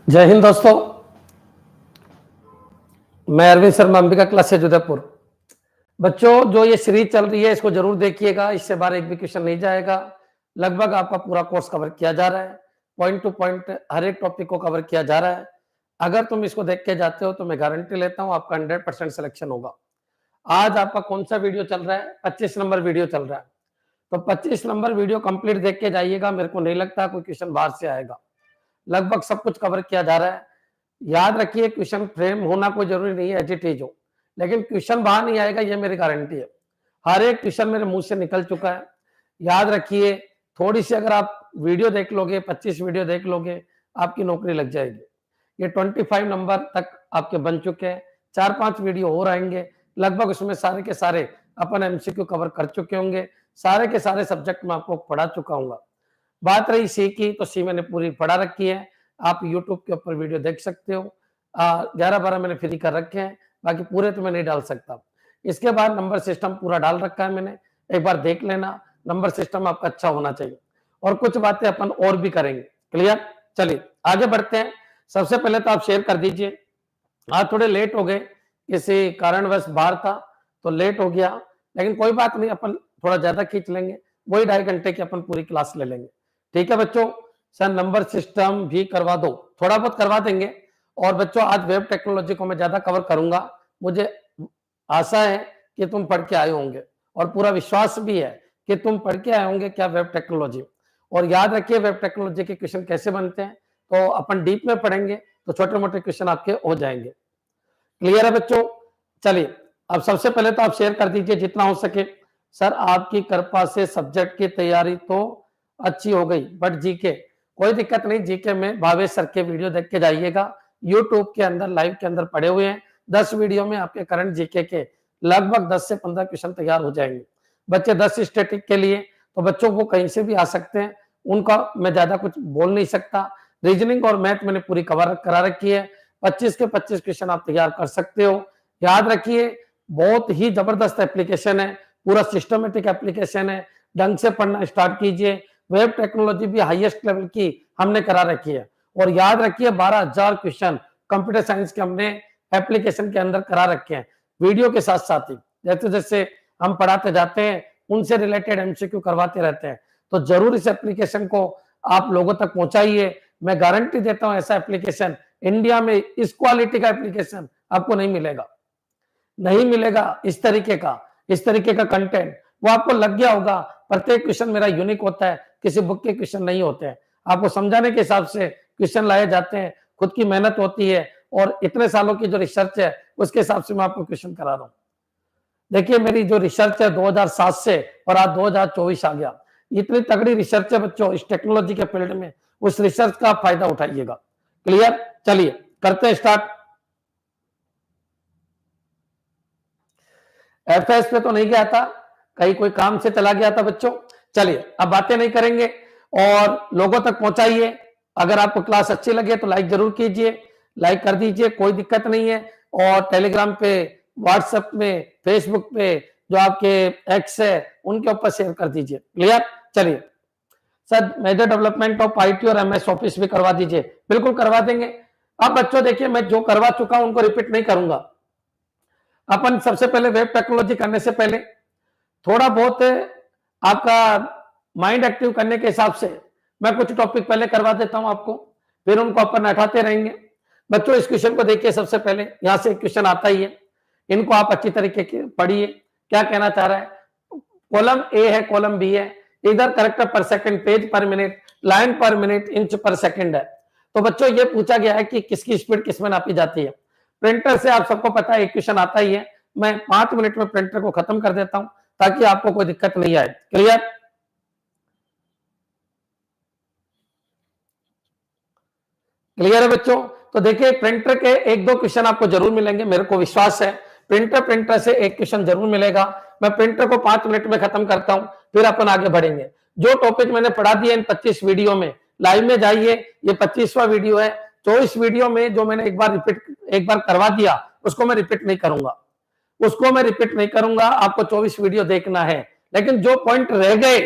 जय हिंद दोस्तों। मैं अरविंद शर्मा, अंबिका क्लासेज उदयपुर। बच्चों, जो ये सीरीज चल रही है इसको जरूर देखिएगा। इससे बाहर एक भी क्वेश्चन नहीं जाएगा। लगभग आपका पूरा कोर्स कवर किया जा रहा है। पॉइंट टू पॉइंट हर एक टॉपिक को कवर किया जा रहा है। अगर तुम इसको देख के जाते हो तो मैं गारंटी लेता हूं आपका 100% सिलेक्शन होगा। आज आपका कौन सा वीडियो चल रहा है? 25 नंबर वीडियो चल रहा है। तो 25 नंबर वीडियो कंप्लीट देख के जाइएगा। मेरे को नहीं लगता कोई क्वेश्चन बाहर से आएगा। लगभग सब कुछ कवर किया जा रहा है। याद रखिए, क्वेश्चन फ्रेम होना कोई जरूरी नहीं है, एज इट इज हो, लेकिन क्वेश्चन बाहर नहीं आएगा, ये मेरी गारंटी है। हर एक क्वेश्चन मेरे मुंह से निकल चुका है। याद रखिए, थोड़ी सी अगर आप वीडियो देख लोगे, 25 वीडियो देख लोगे, आपकी नौकरी लग जाएगी। ये 25 नंबर तक आपके बन चुके हैं। 4-5 वीडियो और आएंगे। लगभग उसमें सारे के सारे अपन एमसीक्यू कवर कर चुके होंगे। सारे के सारे सब्जेक्ट में आपको पढ़ा चुका हूँ। बात रही सी की, तो सी मैंने पूरी पढ़ा रखी है। आप YouTube के ऊपर वीडियो देख सकते हो। 11-12 मैंने फ्री कर रखे हैं, बाकी पूरे तो मैं नहीं डाल सकता। इसके बाद नंबर सिस्टम पूरा डाल रखा है मैंने, एक बार देख लेना। नंबर सिस्टम आपका अच्छा होना चाहिए, और कुछ बातें अपन और भी करेंगे। क्लियर? चलिए आगे बढ़ते हैं। सबसे पहले तो आप शेयर कर दीजिए। आज थोड़े लेट हो गए, किसी कारणवश बाहर था तो लेट हो गया, लेकिन कोई बात नहीं, अपन थोड़ा ज्यादा खींच लेंगे। वही 2.5 घंटे की अपन पूरी क्लास ले लेंगे। ठीक है बच्चों? सर नंबर सिस्टम भी करवा दो, थोड़ा बहुत करवा देंगे। और बच्चों, आज वेब टेक्नोलॉजी को मैं ज्यादा कवर करूंगा। मुझे आशा है कि तुम पढ़ के आए होंगे, और पूरा विश्वास भी है कि तुम पढ़ के आए होंगे क्या वेब टेक्नोलॉजी। और याद रखिए, वेब टेक्नोलॉजी के क्वेश्चन कैसे बनते हैं, तो अपन डीप में पढ़ेंगे तो छोटे मोटे क्वेश्चन आपके हो जाएंगे। क्लियर है बच्चों? चलिए, अब सबसे पहले तो आप शेयर कर दीजिए जितना हो सके। सर आपकी कृपा से सब्जेक्ट की तैयारी तो अच्छी हो गई, बट जीके कोई दिक्कत नहीं। जीके में भावेश सर के वीडियो देख के जाइएगा। यूट्यूब के अंदर लाइव के अंदर पड़े हुए हैं। 10 वीडियो में आपके करंट जीके के लगभग 10 से 15 क्वेश्चन तैयार हो जाएंगे। बच्चे 10 स्टैटिक के लिए तो बच्चों को कहीं से भी आ सकते हैं, उनका मैं ज्यादा कुछ बोल नहीं सकता। रीजनिंग और मैथ मैंने पूरी कवर करा रखी है। 25 के 25 क्वेश्चन आप तैयार कर सकते हो। याद रखिए, बहुत ही जबरदस्त एप्लीकेशन है, पूरा सिस्टमेटिक एप्लीकेशन है। ढंग से पढ़ना स्टार्ट कीजिए। वेब टेक्नोलॉजी भी हाईएस्ट लेवल की हमने करा रखी है। और याद रखिए, 12,000 क्वेश्चन कंप्यूटर साइंस के हमने एप्लीकेशन के अंदर करा रखे हैं, वीडियो के साथ साथ ही। जैसे जैसे हम पढ़ाते जाते हैं, उनसे रिलेटेड एमसीक्यू करवाते रहते हैं। तो जरूर इस एप्लीकेशन को आप लोगों तक पहुंचाइए। मैं गारंटी देता हूं, ऐसा एप्लीकेशन इंडिया में, इस क्वालिटी का एप्लीकेशन आपको नहीं मिलेगा। नहीं मिलेगा इस तरीके का कंटेंट। वो आपको लग गया होगा, प्रत्येक क्वेश्चन मेरा यूनिक होता है, किसी बुक के क्वेश्चन नहीं होते हैं। आपको समझाने के हिसाब से क्वेश्चन लाए जाते हैं, खुद की मेहनत होती है, और इतने सालों की जो रिसर्च है उसके हिसाब से मैं आपको क्वेश्चन करा रहा हूँ। देखिए, मेरी जो रिसर्च है 2007 से, और आज 2024 आ गया। इतनी तगड़ी रिसर्च है बच्चों इस टेक्नोलॉजी के फील्ड में। उस रिसर्च का आप फायदा उठाइएगा। क्लियर? चलिए करते हैं स्टार्ट। एफएस पे तो नहीं गया था, कहीं कोई काम से चला गया था बच्चों। चलिए अब बातें नहीं करेंगे, और लोगों तक पहुंचाइए। अगर आपको क्लास अच्छी लगे तो लाइक जरूर कीजिए, लाइक कर दीजिए, कोई दिक्कत नहीं है। और टेलीग्राम पे, व्हाट्सएप में, फेसबुक पे, जो आपके एक्स है उनके ऊपर शेयर कर दीजिए। क्लियर? चलिए sir, major development of IT और एमएस ऑफिस भी करवा दीजिए। बिल्कुल करवा देंगे। अब बच्चों देखिए, मैं जो करवा चुका हूं उनको रिपीट नहीं करूंगा। अपन सबसे पहले वेब टेक्नोलॉजी करने से पहले थोड़ा बहुत आपका माइंड एक्टिव करने के हिसाब से मैं कुछ टॉपिक पहले करवा देता हूं आपको, फिर उनको अपन हटाते रहेंगे। बच्चों, इस क्वेश्चन को देखिए। सबसे पहले यहां से क्वेश्चन आता ही है, इनको आप अच्छी तरीके से पढ़िए। क्या कहना चाह रहा है? कॉलम ए है, कॉलम बी है, इधर कैरेक्टर पर second, page per minute, line per minute, inch पर सेकंड है। तो बच्चों, ये पूछा गया है कि किसकी स्पीड किसमें नापी जाती है। प्रिंटर से आप सबको पता है एक क्वेश्चन आता ही है। मैं 5 मिनट में प्रिंटर को खत्म कर देता हूं ताकि आपको कोई दिक्कत नहीं आए। क्लियर? क्लियर है बच्चों? तो देखिए, प्रिंटर के 1-2 क्वेश्चन आपको जरूर मिलेंगे, मेरे को विश्वास है। प्रिंटर से एक क्वेश्चन जरूर मिलेगा। मैं प्रिंटर को 5 मिनट में खत्म करता हूं, फिर अपन आगे बढ़ेंगे। जो टॉपिक मैंने पढ़ा दिया इन 25 वीडियो में, लाइव में जाइए। ये 25वां वीडियो है। 24 वीडियो में जो मैंने एक बार करवा दिया, उसको मैं रिपीट नहीं करूंगा। आपको 24 वीडियो देखना है। लेकिन जो पॉइंट रह गए,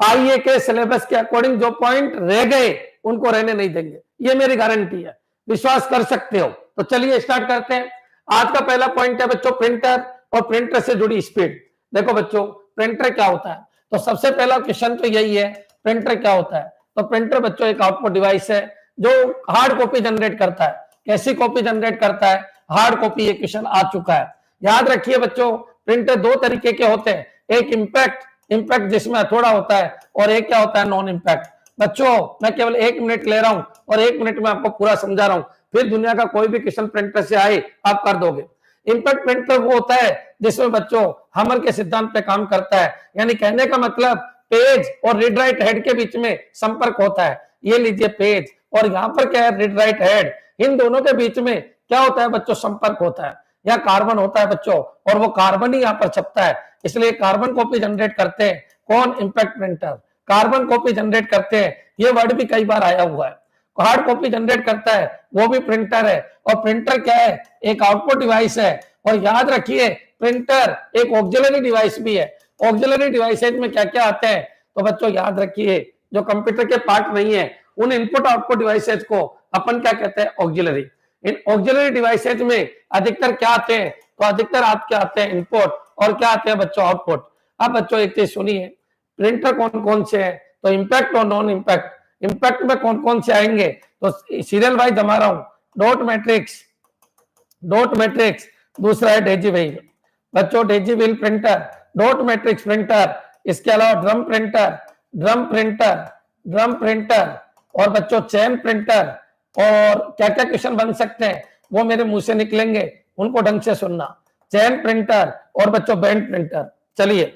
आईए के सिलेबस के अकॉर्डिंग जो पॉइंट रह गए, उनको रहने नहीं देंगे, ये मेरी गारंटी है, विश्वास कर सकते हो। तो चलिए स्टार्ट करते हैं। आज का पहला पॉइंट है बच्चों प्रिंटर और प्रिंटर से जुड़ी स्पीड। देखो बच्चों प्रिंटर क्या होता है, तो सबसे पहला क्वेश्चन तो यही है, प्रिंटर क्या होता है। तो प्रिंटर बच्चों एक आउटपुट डिवाइस है जो हार्ड कॉपी जनरेट करता है। कैसी कॉपी जनरेट करता है, हार्ड कॉपी, ये क्वेश्चन आ चुका है। याद रखिए बच्चों प्रिंटर दो तरीके के होते हैं, एक इंपैक्ट जिसमें हथौड़ा होता है, और एक क्या होता है, नॉन इंपैक्ट। बच्चों मैं केवल 1 मिनट ले रहा हूं और 1 मिनट में आपको पूरा समझा रहा हूं, फिर दुनिया का कोई भी क्वेश्चन प्रिंटर से आए आप कर दोगे। इंपैक्ट प्रिंटर वो होता है जिसमें बच्चों हैमर के सिद्धांत पे काम करता है, यानी कहने का मतलब पेज और रीड राइट हेड के बीच में संपर्क होता है। ये लीजिए पेज, और यहाँ पर क्या है, रीड राइट हेड, इन दोनों के बीच में क्या होता है बच्चों, संपर्क होता है, या कार्बन होता है बच्चों, और वो कार्बन ही यहाँ पर छपता है, इसलिए कार्बन कॉपी जनरेट करते हैं कौन, impact printer, carbon copy generate करते हैं। ये वर्ड भी कई बार आया हुआ है। हार्ड कॉपी जनरेट करता है वो भी प्रिंटर है, और प्रिंटर क्या है, एक आउटपुट डिवाइस है। और याद रखिए प्रिंटर एक ऑक्सिलरी डिवाइस भी है। ऑक्सिलरी डिवाइसेज में क्या क्या आते हैं, तो बच्चों याद रखिए जो कंप्यूटर के पार्ट नहीं है उन इनपुट आउटपुट डिवाइसेज को अपन क्या कहते हैं, ऑक्सिलरी। इन ऑक्सिलरी डिवाइसेज में अधिकतर क्या आते हैं, तो अधिकतर आपके आते हैं इनपुट, और क्या आते हैं बच्चों, आउटपुट। अब बच्चों एक चीज सुनिए, प्रिंटर कौन कौन से हैं, तो इंपैक्ट और नॉन इंपैक्ट। इंपैक्ट में कौन कौन से आएंगे, तो सीरियल वाइज जमा रहा हूं, डॉट मैट्रिक्स, दूसरा है डेजी व्हील बच्चों, Daisy wheel printer, dot matrix printer, इसके अलावा ड्रम प्रिंटर और बच्चों चैन प्रिंटर। और क्या क्या क्वेश्चन बन सकते हैं वो मेरे मुंह से निकलेंगे, उनको ढंग से सुनना। चैन प्रिंटर और बच्चों बैंड प्रिंटर। चलिए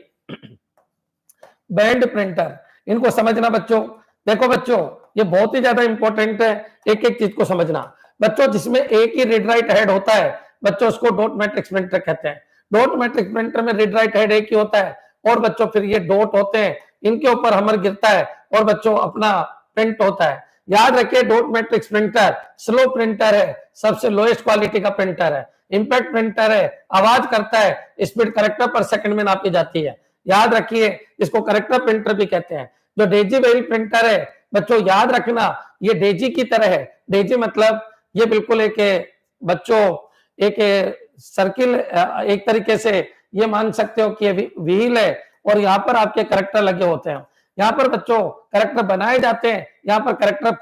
बैंड प्रिंटर, इनको समझना बच्चों। देखो बच्चों ये बहुत ही ज्यादा इंपॉर्टेंट है, एक एक चीज को समझना बच्चों। जिसमें एक ही रीड राइट हेड होता है बच्चों, उसको डॉट मैट्रिक्स प्रिंटर कहते हैं। डॉट मैट्रिक्स प्रिंटर में रीड राइट हेड एक ही होता है, और बच्चों फिर ये डॉट होते हैं, इनके ऊपर हैमर गिरता है और बच्चों अपना प्रिंट होता है। याद रखिए dot matrix printer slow printer है, सबसे लोएस्ट क्वालिटी का प्रिंटर है। इंपैक्ट प्रिंटर है, आवाज करता है, स्पीड कैरेक्टर पर सेकंड में नापी जाती है। याद रखिए इसको कैरेक्टर प्रिंटर भी कहते हैं। जो डेजी व्हील प्रिंटर है बच्चों, याद रखना ये डेजी की तरह है। डेजी मतलब ये बिल्कुल एक बच्चों एक सर्किल, एक तरीके से ये मान सकते हो कि ये व्हील है, और यहाँ पर आपके कैरेक्टर लगे होते हैं। यहाँ पर बच्चों कैरेक्टर बनाए जाते हैं, यहाँ पर कैरेक्टर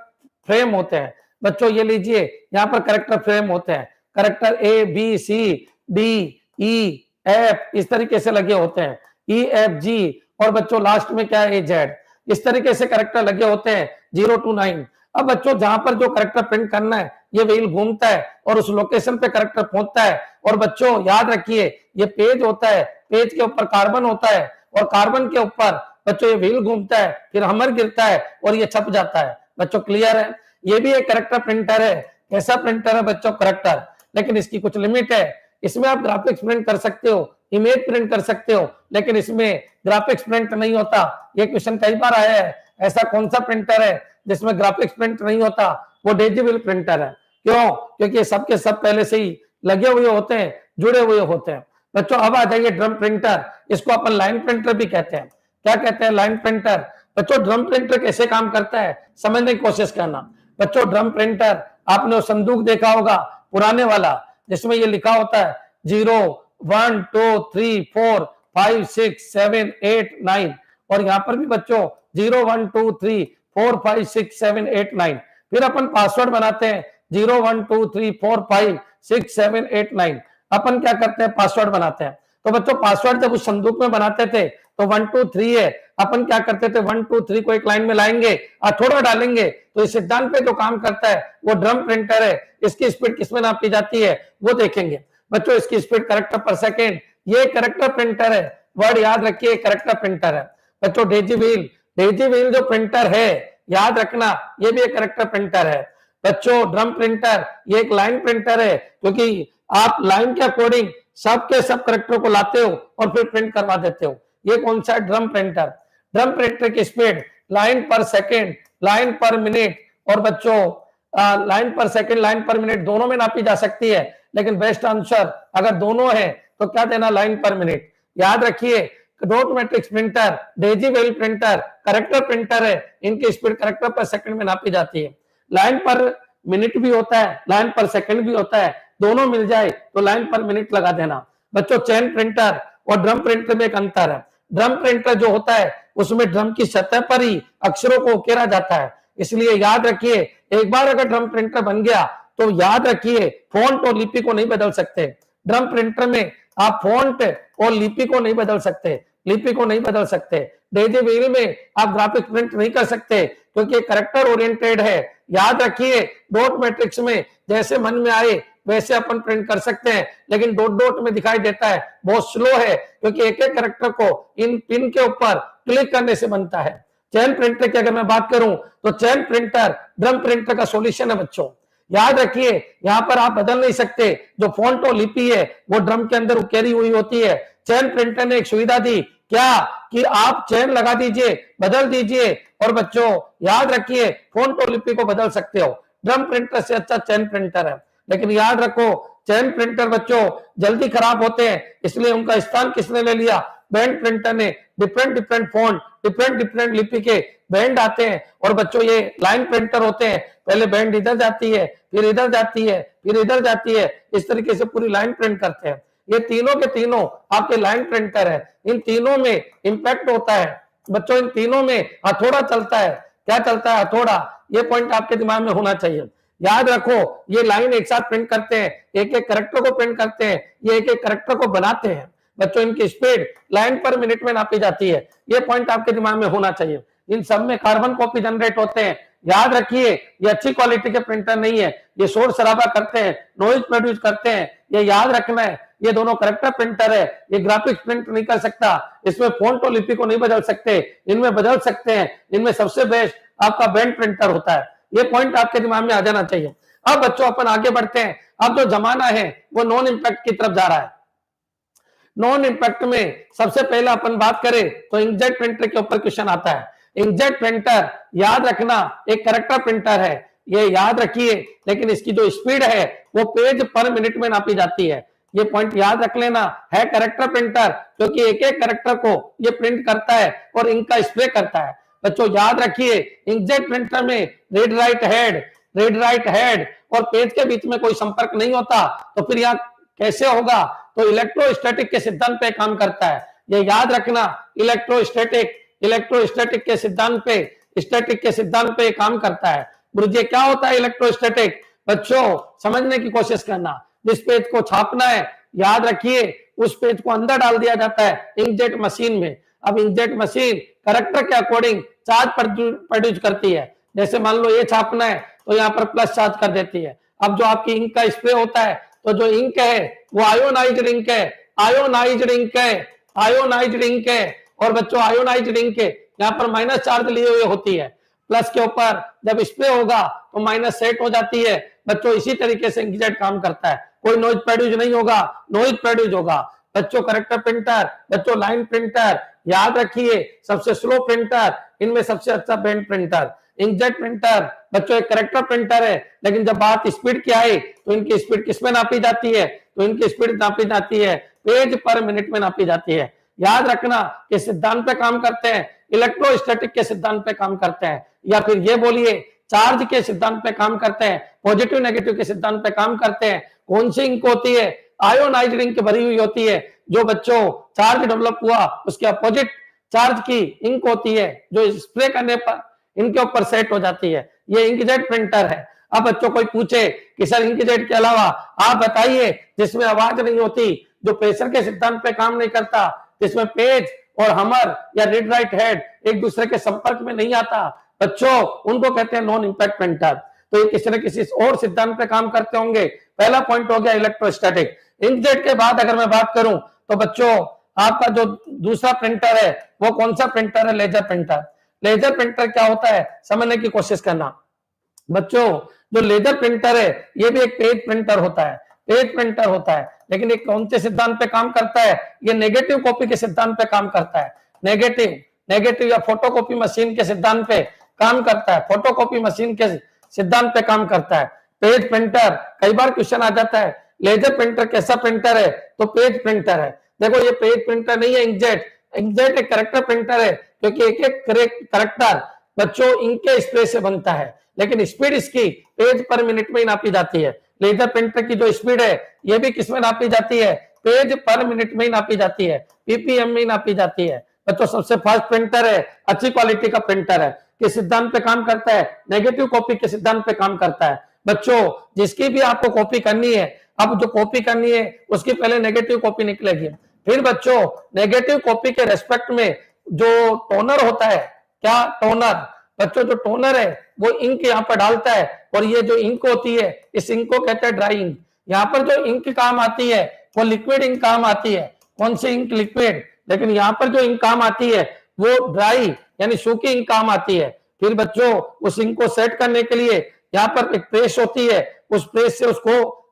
फ्रेम होते हैं बच्चों। ये लीजिए यहाँ पर कैरेक्टर फ्रेम होते हैं, character A B C D E F इस तरीके से लगे होते हैं, ई एफ जी, और बच्चों लास्ट में क्या है, जेड। इस तरीके से कैरेक्टर लगे होते हैं 0 to 9। अब बच्चों जहां पर जो कैरेक्टर प्रिंट करना है ये व्हील घूमता है और उस लोकेशन पे कैरेक्टर पहुंचता है। और बच्चों याद रखिए ये पेज होता है, पेज के ऊपर कार्बन होता है, और कार्बन के ऊपर बच्चों ये व्हील घूमता है, फिर हैमर गिरता है और ये छप जाता है। बच्चों क्लियर है, ये भी एक कैरेक्टर प्रिंटर है। कैसा प्रिंटर है बच्चों, कैरेक्टर, लेकिन इसकी कुछ लिमिट है। इसमें आप ग्राफिक्स प्रिंट कर सकते हो, इमेज प्रिंट कर सकते हो, लेकिन इसमें ग्राफिक्स प्रिंट नहीं होता। ये क्वेश्चन कई बार आया है, ऐसा कौन सा प्रिंटर है जिसमें ग्राफिक्स प्रिंट नहीं होता, वो डेजी व्हील प्रिंटर है। क्यों, क्योंकि सबके सब पहले से ही लगे हुए होते हैं, जुड़े हुए होते हैं। बच्चों अब आ जाइए ड्रम प्रिंटर, इसको अपन लाइन प्रिंटर भी कहते हैं। क्या कहते हैं, लाइन प्रिंटर। बच्चों ड्रम प्रिंटर कैसे काम करता है समझने की कोशिश करना। बच्चों ड्रम प्रिंटर आपने वो संदूक देखा होगा पुराने वाला, जिसमें ये लिखा होता है 0 1 2 3 4 5 6 7 8 9, और यहाँ पर भी बच्चों 0 1 2 3 4 5 6 7 8 9। फिर अपन पासवर्ड बनाते हैं 0 1 2 3 4 5 6 7 8 9। अपन क्या करते हैं, पासवर्ड बनाते हैं। तो बच्चों पासवर्ड जब उस संदूक में बनाते थे तो 1 2 3 है, अपन क्या करते थे 1 2 3 को एक लाइन में लाएंगे, थोड़ा डालेंगे, तो इस सिद्धांत पे जो काम करता है वो ड्रम प्रिंटर है। इसकी स्पीड किसमें नापी जाती है वो देखेंगे बच्चों, इसकी स्पीड कैरेक्टर पर सेकेंड। ये कैरेक्टर प्रिंटर है, वर्ड याद रखिए कैरेक्टर प्रिंटर है। बच्चों डेजी व्हील जो प्रिंटर है याद रखना ये भी एक कैरेक्टर प्रिंटर है। बच्चों ड्रम प्रिंटर ये एक लाइन प्रिंटर है, क्योंकि आप लाइन के अकॉर्डिंग सब के सब कैरेक्टर को लाते हो और फिर प्रिंट करवा देते हो। ये कौन सा ड्रम प्रिंटर। ड्रम प्रिंटर की स्पीड लाइन पर सेकेंड, लाइन पर मिनट, और बच्चों लाइन पर सेकेंड, लाइन पर मिनट दोनों में नापी जा सकती है, लेकिन बेस्ट आंसर अगर दोनों है तो क्या देना, लाइन पर मिनट। याद रखिए dot matrix printer, Daisy well printer, character printer है, इनकी स्पीड करेक्टर पर सेकंड में नापी जाती है। लाइन पर मिनट भी होता है, लाइन पर सेकंड भी होता है, दोनों मिल जाए तो लाइन पर मिनट लगा देना। बच्चों चेन प्रिंटर और ड्रम प्रिंटर में एक अंतर है। ड्रम प्रिंटर जो होता है उसमें ड्रम की सतह पर ही अक्षरों को उकेरा जाता है, इसलिए याद रखिए एक बार अगर ड्रम प्रिंटर बन गया तो याद रखिए फॉन्ट और लिपि को नहीं बदल सकते। ड्रम प्रिंटर में आप फॉन्ट और लिपि को नहीं बदल सकते, लिपि को नहीं बदल सकते। डेजी व्हील में आप ग्राफिक प्रिंट नहीं कर सकते क्योंकि करेक्टर ओरिएंटेड है। याद रखिए डॉट मैट्रिक्स में जैसे मन में आए वैसे अपन प्रिंट कर सकते हैं, लेकिन डॉट डॉट में दिखाई देता है, बहुत स्लो है क्योंकि एक एक करेक्टर को इन पिन के ऊपर क्लिक करने से बनता है। चैन प्रिंटर की अगर मैं बात करूं तो चैन प्रिंटर ड्रम प्रिंटर का सॉल्यूशन है बच्चों। याद रखिए यहां पर आप बदल नहीं सकते, जो फॉन्ट और लिपि है वो ड्रम के अंदर उकेरी हुई होती है। चैन प्रिंटर ने एक सुविधा दी क्या कि आप चैन लगा दीजिए, बदल दीजिए, और बच्चों याद रखिए फॉन्ट और लिपि को बदल सकते हो। ड्रम प्रिंटर से अच्छा चैन प्रिंटर है, लेकिन याद रखो चैन प्रिंटर बच्चों जल्दी खराब होते हैं, इसलिए उनका स्थान किसने ले लिया? बैंड प्रिंटर ने। Different different font, different different लिपि के बैंड आते हैं, और बच्चों ये लाइन प्रिंटर होते हैं, पहले बैंड इधर जाती है, फिर इधर जाती है, फिर इधर जाती है, इस तरीके से पूरी लाइन प्रिंट करते हैं। ये तीनों के तीनों आपके लाइन प्रिंटर है। इन तीनों में इंपैक्ट होता है बच्चों, इन तीनों में हथौड़ा चलता है। क्या चलता है? हथौड़ा। ये पॉइंट आपके दिमाग में होना चाहिए। याद रखो ये लाइन एक साथ प्रिंट करते हैं, एक एक करेक्टर को प्रिंट करते हैं, ये एक एक करेक्टर को बनाते हैं। बच्चों इनकी स्पीड लाइन पर मिनट में नापी जाती है, ये पॉइंट आपके दिमाग में होना चाहिए। इन सब में कार्बन कॉपी जनरेट होते हैं। याद रखिए ये अच्छी क्वालिटी के प्रिंटर नहीं है, ये शोर शराबा करते हैं, नॉइज प्रोड्यूस करते हैं, ये याद रखना है। ये दोनों करेक्टर प्रिंटर है, ये ग्राफिक्स प्रिंट नहीं कर सकता, इसमें फॉन्ट और लिपि को नहीं बदल सकते, इनमें बदल सकते हैं। इनमें सबसे बेस्ट आपका बैंड प्रिंटर होता है, ये पॉइंट आपके दिमाग में आ जाना चाहिए। अब बच्चों अपन आगे बढ़ते हैं। अब जो जमाना है वो नॉन इंपैक्ट की तरफ जा रहा है। नॉन इंपैक्ट में सबसे पहले अपन बात करें तो इंकजेट प्रिंटर के ऊपर क्वेश्चन आता है। इंकजेट प्रिंटर याद रखना एक करेक्टर प्रिंटर है, ये याद रखिए, लेकिन इसकी जो स्पीड है वो पेज पर मिनट में नापी जाती है। ये पॉइंट याद रख लेना है करेक्टर प्रिंटर, क्योंकि एक एक करेक्टर को ये प्रिंट करता है और इनका स्प्रे करता है। बच्चों याद रखिए इंकजेट प्रिंटर में रीड राइट हेड और पेज के बीच में कोई संपर्क नहीं होता, तो फिर यहाँ कैसे होगा? तो इलेक्ट्रोस्टैटिक के सिद्धांत पे काम करता है। ये याद रखना इलेक्ट्रोस्टैटिक के सिद्धांत पे, स्टैटिक के सिद्धांत पे काम करता है। गुरुजी क्या होता है इलेक्ट्रोस्टैटिक? बच्चों समझने की कोशिश करना। जिस पेज को छापना है याद रखिए उस पेज को अंदर डाल दिया जाता है इंकजेट मशीन में। अब इंकजेट मशीन करेक्टर के अकॉर्डिंग चार्ज प्रोड्यूस करती है। जैसे मान लो ये छापना है तो यहाँ पर प्लस चार्ज कर देती है। अब जो आपकी इंक का स्प्रे होता है तो जो इंक है वो आयोनाइज्ड इंक है, आयोनाइज्ड इंक है। और बच्चों आयोनाइज्ड इंक यहाँ पर माइनस चार्ज लिए हुए होती है, प्लस के ऊपर जब स्प्रे होगा तो माइनस सेट हो जाती है। बच्चों इसी तरीके से इंकजेट काम करता है, कोई नॉइज प्रोड्यूस नहीं होगा, नॉइज प्रोड्यूस होगा। बच्चों करेक्टर प्रिंटर, बच्चों लाइन प्रिंटर, याद रखिए सबसे स्लो प्रिंटर, इनमें सबसे अच्छा बैंड प्रिंटर। इंकजेट प्रिंटर बच्चों एक करेक्टर प्रिंटर है, लेकिन जब बात स्पीड की आई तो इनकी स्पीड किसमें नापी जाती है? तो इनकी स्पीड नापी जाती है पेज पर मिनट में नापी जाती है। याद रखना कि सिद्धांत पे काम करते हैं, इलेक्ट्रोस्टैटिक के सिद्धांत पे काम करते हैं, या फिर ये बोलिए चार्ज के सिद्धांत पे काम करते हैं, पॉजिटिव नेगेटिव के सिद्धांत पे काम करते हैं। कौन सी इंक होती है? आयोनाइज्ड इंक भरी हुई होती है। जो बच्चों चार्ज डेवलप हुआ उसके अपोजिट चार्ज की इंक होती है, जो स्प्रे करने पर इनके ऊपर सेट हो जाती है। ये इंकजेट प्रिंटर है। अब बच्चों कोई पूछे कि सर इंकजेट के अलावा आप बताइए जिसमें आवाज नहीं होती, जो प्रेशर के सिद्धांत पे काम नहीं करता, जिसमें पेज और हमर या रीड राइट हेड एक दूसरे के संपर्क में नहीं आता, बच्चों उनको कहते हैं नॉन इंपैक्ट प्रिंटर। तो ये किसी न किसी और सिद्धांत पे काम करते होंगे। पहला पॉइंट हो गया इलेक्ट्रोस्टैटिक। इंकजेट के बाद अगर मैं बात करूं तो बच्चों आपका जो दूसरा प्रिंटर है वो कौन सा प्रिंटर है? Laser printer. लेजर प्रिंटर क्या होता है समझने की कोशिश करना। बच्चों जो लेजर प्रिंटर है ये भी एक पेज प्रिंटर होता है, पेज प्रिंटर होता है, लेकिन ये कौन से सिद्धांत पे काम करता है? ये नेगेटिव कॉपी के सिद्धांत पे काम करता है। नेगेटिव या फोटोकॉपी मशीन के सिद्धांत पे काम करता है, फोटोकॉपी मशीन के सिद्धांत पे काम करता है। पेज प्रिंटर कई बार क्वेश्चन आ जाता है, लेजर प्रिंटर कैसा प्रिंटर है? तो पेज प्रिंटर है। देखो ये पेज प्रिंटर नहीं है इंकजेट, इंकजेट एक करेक्टर प्रिंटर है क्योंकि एक एक करेक्टर बच्चों इंक के स्प्रे से बनता है, लेकिन स्पीड इसकी पेज पर मिनट में ही नापी जाती है। लेजर प्रिंटर की जो स्पीड है ये भी किसमें नापी जाती है, पेज पर मिनट में ही नापी जाती है, पीपीएम में ही नापी जाती है। बच्चों सबसे फास्ट प्रिंटर है, अच्छी क्वालिटी का प्रिंटर है, किस सिद्धांत पे काम करता है, नेगेटिव कॉपी के सिद्धांत पे काम करता है। बच्चों जिसकी भी आपको कॉपी करनी है, अब जो कॉपी करनी है उसकी पहले नेगेटिव कॉपी निकलेगी, फिर बच्चों नेगेटिव कॉपी के रेस्पेक्ट में जो टोनर होता है, क्या टोनर, बच्चों जो टोनर है वो इंक यहाँ पर डालता है, और ये जो इंक होती है इस इंक को कहते हैं ड्राई इंक। यहाँ पर जो इंक काम आती है वो लिक्विड इंक काम आती है। कौन सी इंक, लिक्विड, लेकिन यहाँ पर जो इंक काम आती है वो ड्राई यानी सूखी इंक काम आती है। फिर बच्चों उस इंक को सेट करने के लिए यहाँ पर एक प्रेस होती है, उस प्रेस से उसको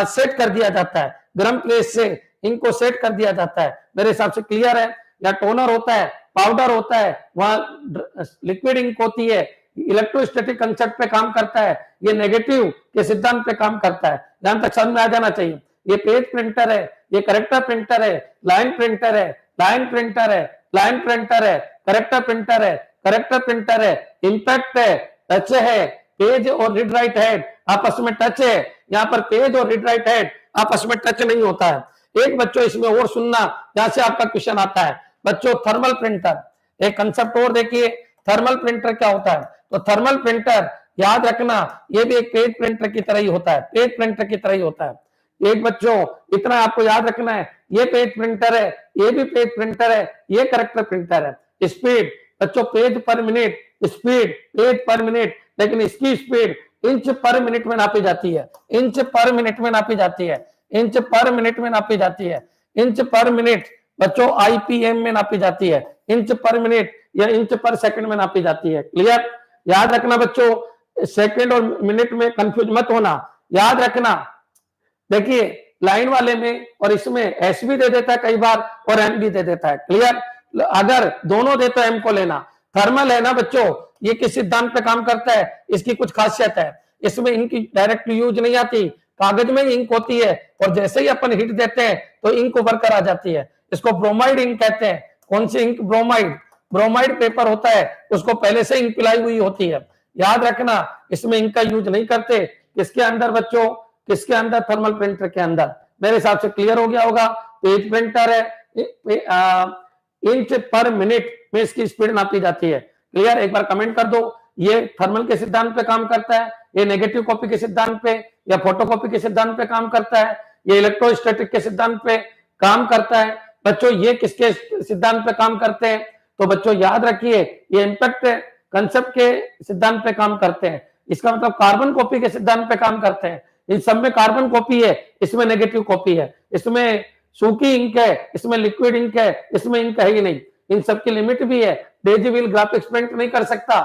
सेट कर दिया जाता है, गर्म प्रेस से इंक को सेट कर दिया जाता है। मेरे हिसाब से क्लियर है। या टोनर होता है, पाउडर होता है, वहां लिक्विड इंक होती है, इलेक्ट्रोस्टैटिक कंसेप्ट पे काम करता है, ये नेगेटिव के सिद्धांत पे काम करता है। जहां तक समझ में आ जाना चाहिए। ये पेज प्रिंटर है, ये करेक्टर प्रिंटर है, लाइन प्रिंटर है, लाइन प्रिंटर है, लाइन प्रिंटर है, करेक्टर प्रिंटर है, करेक्टर प्रिंटर है, इंपैक्ट है, टच है, पेज और रीड राइट हेड आपस में टच है। यहाँ पर पेज और रीड राइट हेड आपस में टच नहीं होता है। एक बच्चों इसमें और सुनना, जहां से आपका क्वेश्चन आता है बच्चों, थर्मल प्रिंटर, एक कंसेप्ट और देखिए, थर्मल प्रिंटर क्या होता है। तो थर्मल प्रिंटर याद रखना ये भी एक पेज प्रिंटर की तरह ही होता है, पेज प्रिंटर की तरह ही होता है। एक बच्चों इतना आपको याद रखना है, ये पेज प्रिंटर है, ये भी पेज प्रिंटर है, ये करेक्टर प्रिंटर है। स्पीड बच्चों page per minute, speed page per minute, लेकिन इसकी स्पीड इंच पर मिनट में नापी जाती है, इंच पर मिनट में नापी जाती है, इंच पर मिनट में नापी जाती है, इंच पर मिनट बच्चों आईपीएम में नापी जाती है, इंच पर मिनट या इंच पर सेकंड में नापी जाती है। क्लियर, याद रखना बच्चों, सेकंड और मिनट में कंफ्यूज मत होना, याद रखना। देखिए लाइन वाले में और इसमें एस भी दे देता है कई बार और एम भी दे देता है। क्लियर, अगर दोनों दे तो एम को लेना। थर्मल है ना बच्चों, ये किस सिद्धांत पे काम करता है, इसकी कुछ खासियत है, इसमें इनकी डायरेक्ट यूज नहीं आती, कागज में इंक होती है, और जैसे ही अपन हिट देते हैं तो इंक उभर कर आ जाती है। इसको ब्रोमाइड इंक कहते हैं। कौन सी इंक, ब्रोमाइड, ब्रोमाइड पेपर होता है, उसको पहले से इंक पिलाई हुई होती है। याद रखना इसमें इंक का यूज नहीं करते। किसके अंदर बच्चों, किसके अंदर, थर्मल प्रिंटर के अंदर। मेरे हिसाब से क्लियर हो गया होगा। पेज प्रिंटर है, इंच पर मिनट में इसकी स्पीड नापी जाती है। क्लियर, एक बार कमेंट कर दो, ये थर्मल के सिद्धांत पे काम करता है, ये नेगेटिव कॉपी के सिद्धांत पे या फोटोकॉपी के सिद्धांत पे काम करता है, ये इलेक्ट्रोस्टैटिक के सिद्धांत पे काम करता है। बच्चों ये किसके सिद्धांत पे काम करते हैं, तो बच्चों याद रखिए ये इंपैक्ट कंसेप्ट के सिद्धांत पे काम करते हैं। इसका मतलब कार्बन कॉपी के सिद्धांत पे काम करते हैं। इन सब में कार्बन कॉपी है, इसमें नेगेटिव कॉपी है, इसमें सूखी इंक है, इसमें लिक्विड इंक है, इसमें इंक है ही नहीं। इन सब की लिमिट भी है। डेजी व्हील ग्राफिक्स प्रिंट नहीं कर सकता।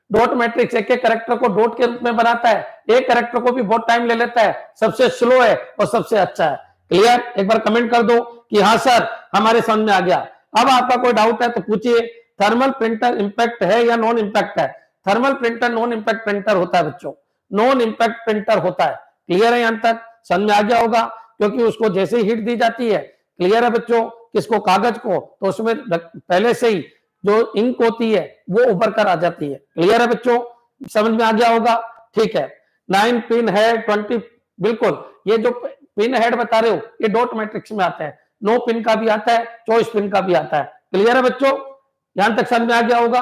डॉट मैट्रिक्स एक एक कैरेक्टर को डॉट के रूप में बनाता है, एक कैरेक्टर को भी बहुत टाइम ले लेता है, सबसे स्लो है और सबसे अच्छा है। क्लियर, एक बार कमेंट कर दो कि हाँ सर हमारे समझ में आ गया। अब आपका कोई डाउट है तो पूछिए। थर्मल प्रिंटर इंपैक्ट है या नॉन इंपैक्ट है? Thermal printer non impact printer होता है बच्चों, नॉन इंपैक्ट प्रिंटर होता है। क्लियर है, यहां तक समझ में आ गया होगा, क्योंकि उसको जैसे ही हीट दी जाती है, क्लियर है बच्चों, किसको, कागज को, तो उसमें पहले से ही जो इंक होती है वो उभर कर आ जाती है। क्लियर है बच्चों, समझ में आ गया होगा। ठीक है, 9 पिन हेड 20, बिल्कुल ये जो पिन हेड बता रहे हो ये डॉट मैट्रिक्स में आता है, 9 पिन का भी आता है, 24 पिन का भी आता है। क्लियर है बच्चों, यहां तक समझ में आ गया होगा।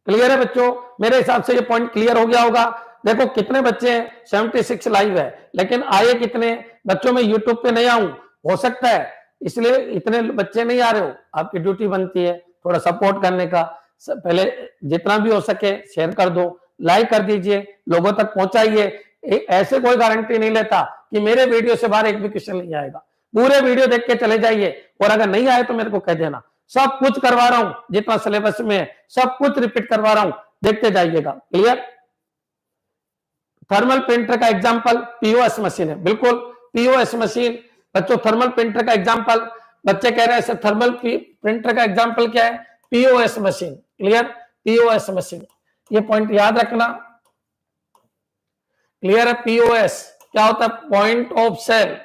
क्लियर है बच्चों, मेरे हिसाब से ये पॉइंट क्लियर हो गया होगा। देखो कितने बच्चे हैं, 76 लाइव है, लेकिन आए कितने बच्चों, में यूट्यूब पे नहीं आऊं, हो सकता है इसलिए इतने बच्चे नहीं आ रहे हो। आपकी ड्यूटी बनती है थोड़ा सपोर्ट करने का, पहले जितना भी हो सके शेयर कर दो, लाइक कर दीजिए, लोगों तक पहुंचाइए। ऐसे कोई गारंटी नहीं लेता कि मेरे वीडियो से बाहर एक भी क्वेश्चन नहीं आएगा। पूरे वीडियो देख के चले जाइए, और अगर नहीं आए तो मेरे को कह देना। सब कुछ करवा रहा हूं, जितना सिलेबस में है सब कुछ रिपीट करवा रहा हूं, देखते जाइएगा। क्लियर, थर्मल प्रिंटर का एग्जांपल पीओएस मशीन है, बिल्कुल पीओएस मशीन बच्चों, थर्मल प्रिंटर का एग्जांपल। बच्चे कह रहे हैं सर थर्मल प्रिंटर का एग्जांपल क्या है, POS machine. Clear, POS machine, ये पॉइंट याद रखना। क्लियर है, पीओएस क्या होता है, पॉइंट ऑफ सेल,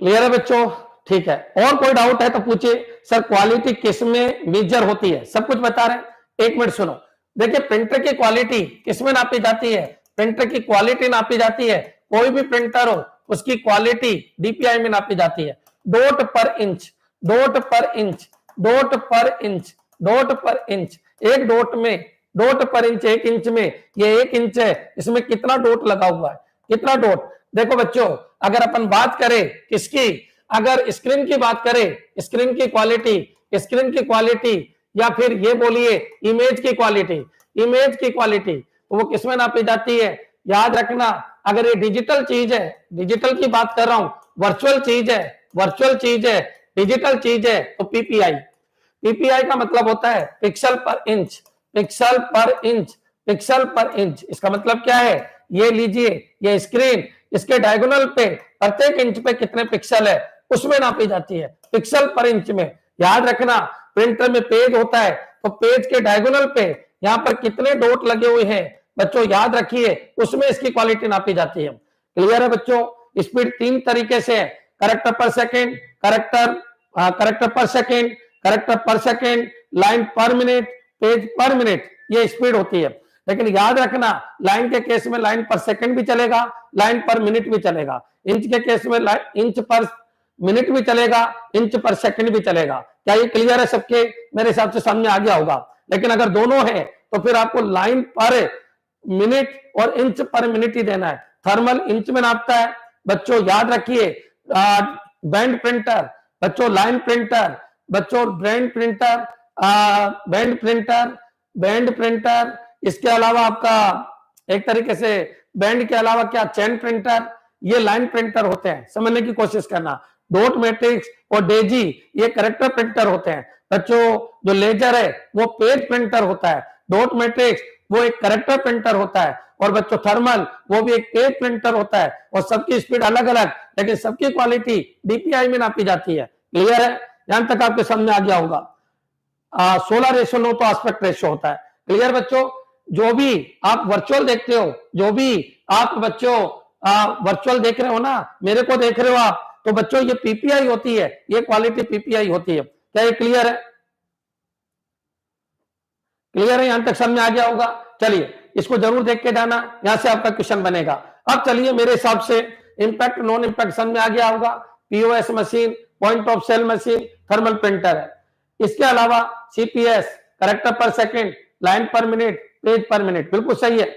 क्लियर है बच्चों? ठीक है, और कोई डाउट है तो पूछिए। सर क्वालिटी किस में मेजर होती है? सब कुछ बता रहे हैं, 1 मिनट सुनो। देखिए प्रिंटर की क्वालिटी किस में नापी जाती है? प्रिंटर की क्वालिटी नापी जाती है, कोई भी प्रिंटर हो उसकी क्वालिटी डीपीआई में नापी जाती है। डॉट पर इंच, डॉट पर इंच, डॉट पर इंच, डॉट पर इंच। एक डॉट में, डॉट पर इंच, 1 इंच में, ये 1 इंच है, इसमें कितना डॉट लगा हुआ है? कितना डॉट? देखो बच्चों, अगर अपन बात करें किसकी, अगर स्क्रीन की बात करें, स्क्रीन की क्वालिटी, स्क्रीन की क्वालिटी, या फिर ये बोलिए इमेज की क्वालिटी, इमेज की क्वालिटी, तो वो किसमें नापी जाती है? याद रखना, अगर ये डिजिटल चीज है, डिजिटल की बात कर रहा हूं, वर्चुअल चीज है, वर्चुअल चीज है, डिजिटल चीज है, तो पीपीआई। पीपीआई का मतलब होता है पिक्सल पर इंच, पिक्सल पर इंच, पिक्सल पर इंच। इसका मतलब क्या है? ये लीजिए, ये स्क्रीन, इसके डायगोनल पे प्रत्येक इंच पे कितने पिक्सल है उसमें नापी जाती है, पिक्सल पर इंच में। याद रखना, प्रिंटर में पेज होता है तो पेज के डायगोनल पे यहां पर कितने डॉट लगे हुए हैं बच्चों, याद रखिए, उसमें इसकी क्वालिटी नापी जाती है। क्लियर है बच्चों? स्पीड 3 तरीके से है, करेक्टर पर सेकेंड, करेक्टर पर सेकेंड, करेक्टर पर second, line per minute, page per minute, ये स्पीड होती है। लेकिन याद रखना, लाइन के केस में लाइन पर सेकंड भी चलेगा, लाइन पर मिनट भी चलेगा। इंच के केस में इंच पर मिनट भी चलेगा, इंच पर सेकंड भी चलेगा। क्या ये क्लियर है सबके? मेरे हिसाब से सामने आ गया होगा। लेकिन अगर दोनों है तो फिर आपको लाइन पर मिनट और इंच पर मिनट ही देना है। थर्मल इंच में नापता है बच्चों, याद रखिए। बैंड प्रिंटर बच्चों, लाइन प्रिंटर बच्चों, band printer, band printer, band printer, इसके अलावा आपका एक तरीके से बैंड के अलावा क्या, चैन प्रिंटर, ये लाइन प्रिंटर होते हैं, समझने की कोशिश करना। डॉट मैट्रिक्स और डेजी ये करेक्टर प्रिंटर होते हैं बच्चों। जो लेजर है वो पेज प्रिंटर होता है, डॉट मैट्रिक्स वो एक करेक्टर प्रिंटर होता है, और बच्चों थर्मल वो भी एक पेज प्रिंटर होता है। और सबकी स्पीड अलग अलग, लेकिन सबकी क्वालिटी डीपीआई में नापी जाती है। क्लियर है? यहां तक आपके सामने आ गया होगा। 16:9 तो एस्पेक्ट रेशियो होता है। क्लियर बच्चों? जो भी आप वर्चुअल देखते हो, जो भी आप बच्चों वर्चुअल देख रहे हो ना, मेरे को देख रहे हो आप, तो बच्चों ये पीपीआई होती है, ये क्वालिटी पीपीआई होती है। क्या ये क्लियर है? क्लियर है? यहां तक समझ में आ गया होगा। चलिए इसको जरूर देख के जाना, यहां से आपका क्वेश्चन बनेगा। अब चलिए मेरे हिसाब से इंपैक्ट नॉन इंपैक्ट समझ में आ गया होगा। POS machine, point of sale machine, thermal printer है। इसके अलावा CPS, character per second, line per minute, page per minute, बिल्कुल सही है,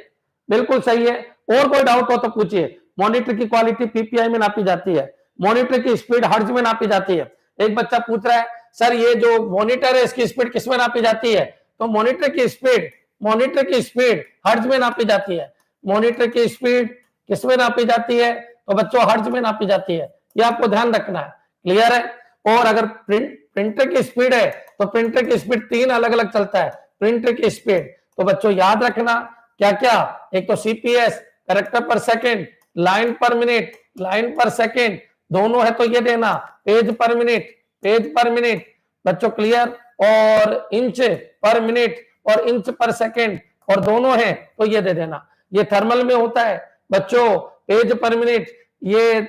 बिल्कुल सही है। और कोई डाउट हो तो पूछिए। मॉनिटर की क्वालिटी पीपीआई में नापी जाती है, मॉनिटर की स्पीड हर्ट्ज में नापी जाती है। एक बच्चा पूछ रहा है सर ये जो मॉनिटर है इसकी स्पीड किस में नापी जाती है? तो मॉनिटर की स्पीड, मॉनिटर की स्पीड हर्ट्ज में नापी जाती है। मॉनिटर की स्पीड किस में नापी जाती है? तो बच्चों हर्ट्ज में नापी जाती है, ये आपको ध्यान रखना है। क्लियर है? और अगर प्रिंटर की स्पीड है तो प्रिंटर की स्पीड 3 अलग अलग चलता है, प्रिंटर की स्पीड। तो बच्चों याद रखना क्या क्या, एक तो CPS, character per second, line per minute, line पर सेकंड, दोनों है तो ये देना, page per minute, page per minute बच्चों। क्लियर? और इंच पर मिनट और इंच पर सेकंड, और दोनों है तो ये दे देना। ये थर्मल में होता है बच्चों, पेज पर मिनट, ये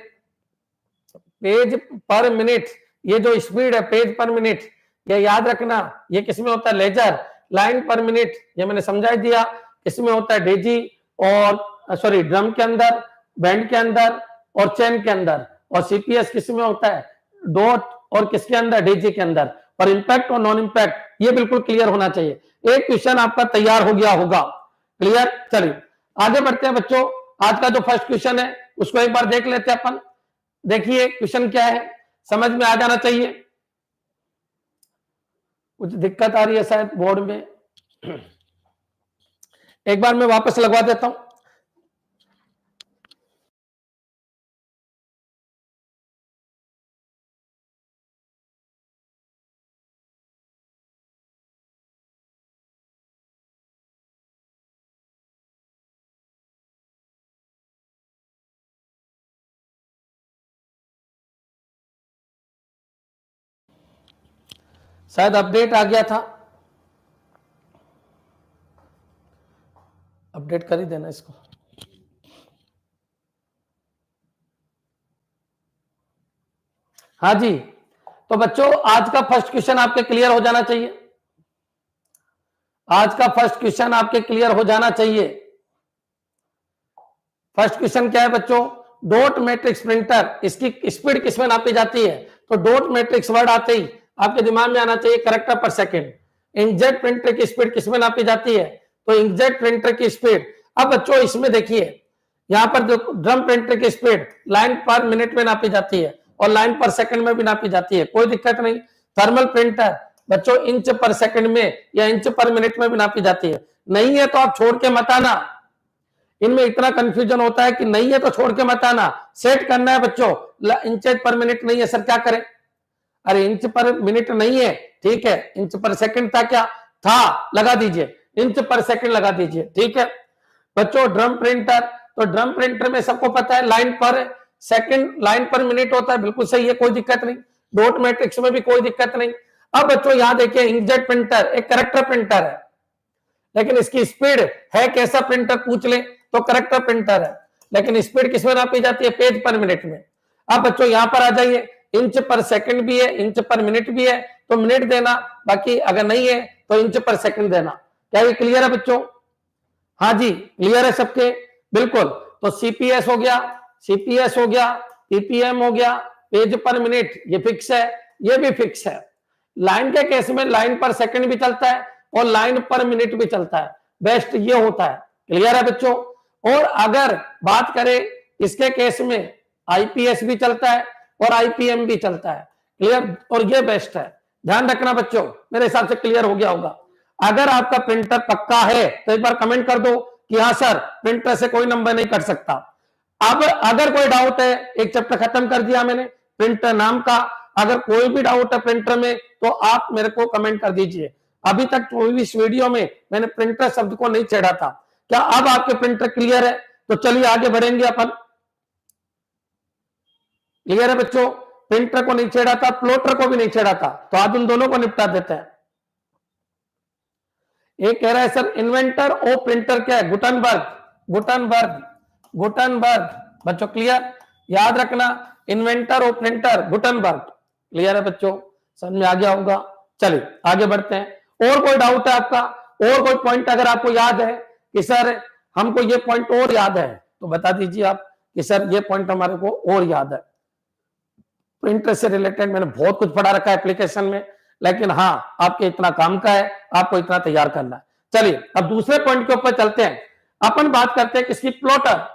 पेज पर मिनट, ये जो स्पीड है पेज पर मिनट, ये याद रखना। ये किसमें होता है? लेजर। लाइन पर मिनट ये मैंने समझा दिया, इसमें होता है डेजी और सॉरी ड्रम के अंदर, बैंड के अंदर और चेन के अंदर। और सीपीएस किसमें होता है? डॉट और किसके अंदर? डेजी के अंदर। और इंपैक्ट और नॉन इंपैक्ट ये बिल्कुल क्लियर होना चाहिए। एक क्वेश्चन आपका तैयार हो गया होगा। क्लियर? चलिए आगे बढ़ते हैं बच्चों। आज का जो फर्स्ट क्वेश्चन है उसको एक बार देख लेते हैं अपन। देखिए क्वेश्चन क्या है, समझ में आ जाना चाहिए। कुछ दिक्कत आ रही है शायद बोर्ड में, एक बार मैं वापस लगवा देता हूं। शायद अपडेट आ गया था, अपडेट कर ही देना इसको। हाँ जी, तो बच्चों आज का फर्स्ट क्वेश्चन आपके क्लियर हो जाना चाहिए। आज का फर्स्ट क्वेश्चन आपके क्लियर हो जाना चाहिए। फर्स्ट क्वेश्चन क्या है बच्चों? डॉट मैट्रिक्स प्रिंटर, इसकी स्पीड किसमें नापी जाती है? तो डॉट मैट्रिक्स वर्ड आते ही आपके दिमाग में आना चाहिए कैरेक्टर पर सेकंड। इंकजेट प्रिंटर की स्पीड किसमें नापी जाती है? तो इंकजेट प्रिंटर की स्पीड। अब बच्चों इसमें देखिए, यहां पर जो ड्रम प्रिंटर की स्पीड लाइन पर मिनट में नापी जाती है और लाइन पर सेकंड में भी नापी जाती है, कोई दिक्कत नहीं। थर्मल प्रिंटर बच्चों इंच पर सेकंड में या इंच पर मिनट में भी नापी जाती है। नहीं है तो आप छोड़ के मत आना। इनमें इतना कंफ्यूजन होता है कि नहीं है तो छोड़ के मत आना, सेट करना है बच्चों। इंचेज पर मिनट नहीं है सर, क्या करें? अरे इंच पर मिनट नहीं है, ठीक है, इंच पर सेकंड था, क्या था, लगा दीजिए, इंच पर सेकंड लगा दीजिए, ठीक है बच्चों। ड्रम प्रिंटर, तो ड्रम प्रिंटर में सबको पता है लाइन पर सेकंड, लाइन पर मिनट होता है, बिल्कुल सही है, कोई दिक्कत नहीं। डॉट मैट्रिक्स में भी कोई दिक्कत नहीं। अब बच्चों यहां देखिए, इंकजेट प्रिंटर एक कैरेक्टर प्रिंटर है, लेकिन इसकी स्पीड है कैसा प्रिंटर पूछ ले तो कैरेक्टर प्रिंटर है, लेकिन स्पीड किसमें नापी जाती है? पेज पर मिनट में। अब बच्चों यहां पर आ जाइए, इंच पर सेकंड भी है, इंच पर मिनट भी है, तो मिनट देना, बाकी अगर नहीं है तो इंच पर सेकंड देना। क्या ये क्लियर है बच्चों? हाँ जी, क्लियर है सबके? बिल्कुल। तो सीपीएस हो गया, सीपीएस हो गया, पीपीएम हो गया, पेज पर मिनट ये फिक्स है, ये भी फिक्स है। लाइन के केस में लाइन पर सेकंड भी चलता है और लाइन पर मिनट भी चलता है, बेस्ट ये होता है। क्लियर है बच्चों? और अगर बात करें इसके केस में आईपीएस भी चलता है और आईपीएम भी चलता है, क्लियर, और ये बेस्ट है। ध्यान रखना बच्चों, मेरे हिसाब से क्लियर हो गया होगा। अगर आपका प्रिंटर पक्का है तो एक बार कमेंट कर दो कि हाँ सर प्रिंटर से कोई नंबर नहीं कट सकता। अब अगर कोई डाउट है, एक चैप्टर खत्म कर दिया मैंने प्रिंटर नाम का, अगर कोई भी डाउट है प्रिंटर में तो आप मेरे को कमेंट कर दीजिए। अभी तक इस वीडियो में मैंने प्रिंटर शब्द को नहीं छेड़ा था। क्या अब आपके प्रिंटर क्लियर है? तो चलिए आगे बढ़ेंगे अपन। क्लियर है बच्चों? प्रिंटर को नहीं छेड़ा था, प्लॉटर को भी नहीं छेड़ा था, तो आज उन दोनों को निपटा देते हैं। एक कह रहा है सर इन्वेंटर ऑफ प्रिंटर क्या है? Gutenberg, Gutenberg, Gutenberg. बच्चों क्लियर, याद रखना, inventor of printer Gutenberg. Clear है बच्चों? समझ में आ गया होगा। चलिए आगे बढ़ते हैं। और कोई डाउट है आपका? और कोई पॉइंट अगर आपको याद है कि सर हमको ये पॉइंट और याद है तो बता दीजिए आप कि सर ये पॉइंट हमारे को और याद है। प्रिंटर से रिलेटेड मैंने बहुत कुछ पढ़ा रखा है एप्लीकेशन में, लेकिन हाँ आपके इतना काम का है, आपको इतना तैयार करना है। चलिए अब दूसरे पॉइंट के ऊपर चलते हैं। अपन बात करते हैं किसकी? प्लॉटर।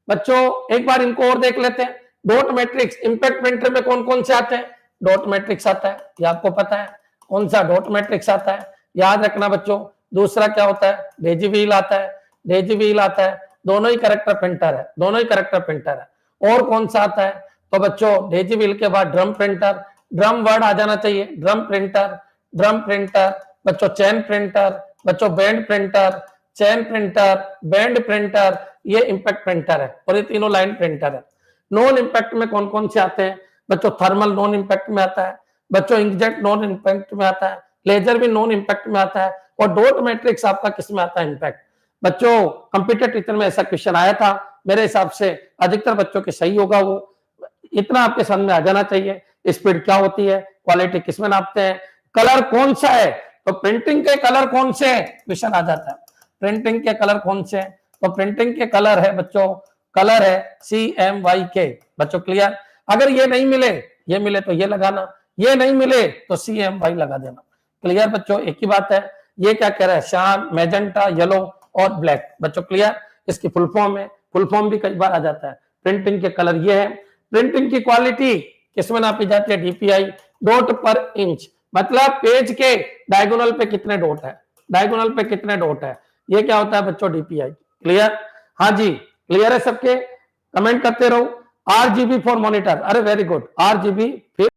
बच्चों एक बार इनको और देख लेते हैं। डॉट मैट्रिक्स इंपैक्ट प्रिंटर में कौन कौन से आते हैं? डॉट मैट्रिक्स आता है, ये आपको पता है कौन सा डॉट मैट्रिक्स आता है, याद रखना बच्चों। दूसरा क्या होता है? डेजी व्हील आता है, डेजी व्हील आता है, दोनों ही कैरेक्टर प्रिंटर है, दोनों ही कैरेक्टर प्रिंटर है। और कौन सा आता है? तो बच्चों डेजी व्हील के बाद ड्रम प्रिंटर, ड्रम वर्ड आ जाना चाहिए, ड्रम प्रिंटर, ड्रम प्रिंटर। बच्चों चैन प्रिंटर, बच्चों बैंड प्रिंटर, चैन प्रिंटर, बैंड प्रिंटर, ये इंपैक्ट प्रिंटर है और ये तीनों लाइन प्रिंटर है। नॉन इंपैक्ट में कौन कौन से आते हैं? बच्चों थर्मल नॉन इंपैक्ट में आता है, बच्चों इंकजेट नॉन इंपैक्ट में आता है, लेजर भी नॉन इंपैक्ट में आता है, और डॉट मैट्रिक्स आपका किस में आता है? इंपैक्ट। बच्चों कंप्यूटर टीचर में ऐसा क्वेश्चन आया था, मेरे हिसाब से अधिकतर बच्चों के सही होगा वो। इतना आपके समझ में आ जाना चाहिए। स्पीड क्या होती है, क्वालिटी किसमें नापते हैं, कलर कौन सा है, तो प्रिंटिंग के कलर कौन से है, क्वेश्चन आ जाता है। प्रिंटिंग के कलर कौन से हैं? तो प्रिंटिंग के कलर है बच्चों, कलर है CMYK। बच्चों क्लियर? अगर ये नहीं मिले, ये मिले तो ये लगाना, ये नहीं मिले तो CMY लगा देना। क्लियर बच्चों? एक ही बात है। ये क्या कह रहा है? शान, मैजेंटा, येलो और ब्लैक। बच्चों क्लियर? इसकी फुल फॉर्म है, फुल फॉर्म भी कई बार आ जाता है। प्रिंटिंग के कलर ये है। प्रिंटिंग की क्वालिटी किसमें नापी जाती है? DPI, डॉट पर इंच, मतलब पेज के डायगोनल पे कितने डॉट है, डायगोनल पे कितने डॉट है, ये क्या होता है बच्चों? DPI। क्लियर? हाँ जी, क्लियर है सबके? कमेंट करते रहो। RGB फॉर मॉनिटर, अरे वेरी गुड, RGB। फिर